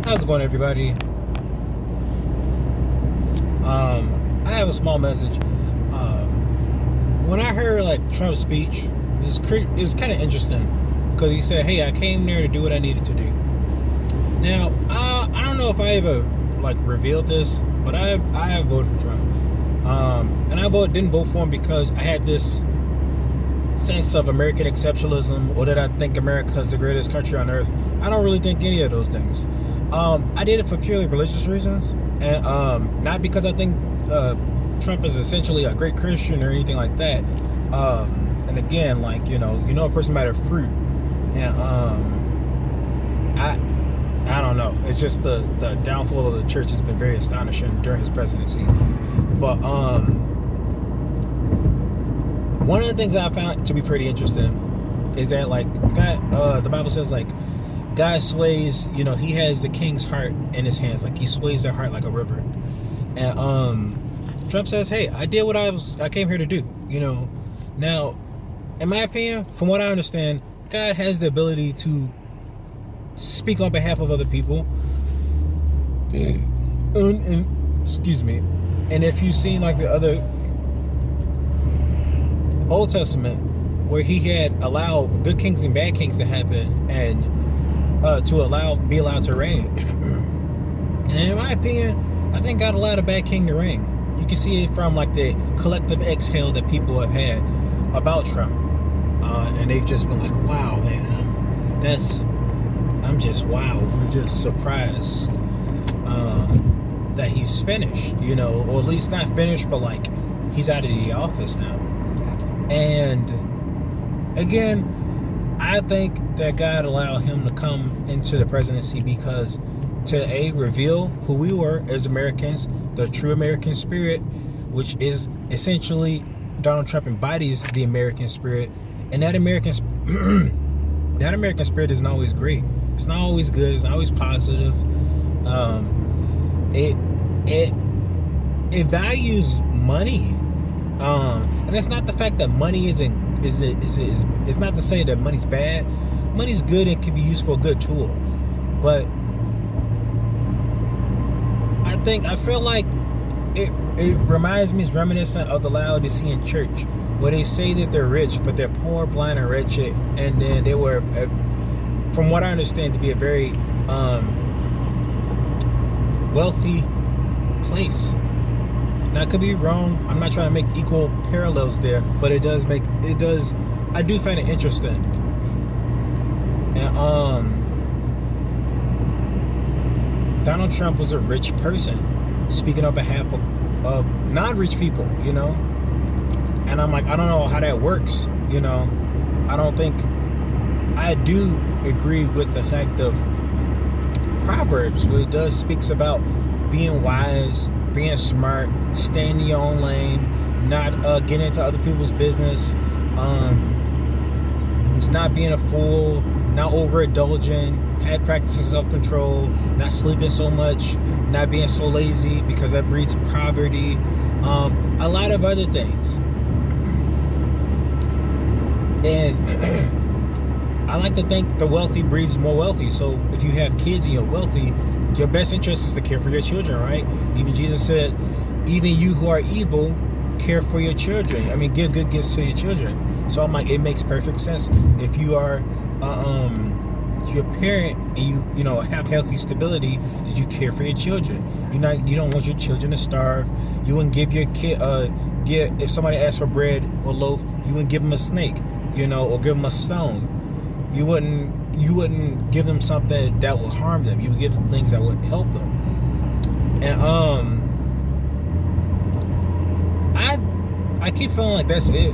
How's it going, everybody? I have a small message. When I heard Trump's speech, it's kind of interesting because he said, "Hey, I came there to do what I needed to do." Now, I don't know if I ever revealed this, but I have voted for Trump, and I didn't vote for him because I had this sense of American exceptionalism, or that I think America is the greatest country on earth. I don't really think any of those things. I did it for purely religious reasons, and not because I think Trump is essentially a great Christian or anything like that. And again, you know a person by their fruit, and I don't know. It's just the downfall of the church has been very astonishing during his presidency. But one of the things I found to be pretty interesting is that God, the Bible says God sways, he has the king's heart in his hands. He sways their heart like a river. And Trump says, "Hey, I did what I came here to do." Now, in my opinion, from what I understand, God has the ability to speak on behalf of other people. And excuse me. And if you've seen the other Old Testament, where he had allowed good kings and bad kings to happen, and to be allowed to reign. And in my opinion, I think God allowed a bad king to reign. You can see it from the collective exhale that people have had about Trump, and they've just been "Wow, man, I'm just wow, we're just surprised that he's finished, or at least not finished, but he's out of the office now." And again, I think that God allowed him to come into the presidency because to reveal who we were as Americans, the true American spirit, which is essentially Donald Trump embodies the American spirit, and that American spirit isn't always great. It's not always good. It's not always positive. It values money, and it's not the fact that money it's not to say that money's bad. Money's good and can be used for a good tool, but I feel like it reminds me, it's reminiscent of the Laodicean church, where they say that they're rich, but they're poor, blind, and wretched. And then they were, from what I understand, to be a very wealthy place. Now, I could be wrong. I'm not trying to make equal parallels there, but I do find it interesting. And Donald Trump was a rich person speaking on behalf of non-rich people, and I'm I don't know how that works, I do agree with the fact of Proverbs, where it does speaks about being wise, being smart, staying in your own lane, not getting into other people's business, it's not being a fool, not overindulging, had practicing self-control, not sleeping so much, not being so lazy because that breeds poverty, a lot of other things. And I like to think the wealthy breeds more wealthy. So if you have kids and you're wealthy, your best interest is to care for your children, right? Even Jesus said, "Even you who are evil, care for your children." Give good gifts to your children. So I'm it makes perfect sense if you are your parent and you have healthy stability, that you care for your children. You don't want your children to starve. You wouldn't give your kid if somebody asks for bread or loaf, you wouldn't give them a snake, or give them a stone. You wouldn't give them something that would harm them. You would give them things that would help them. And I keep feeling that's it.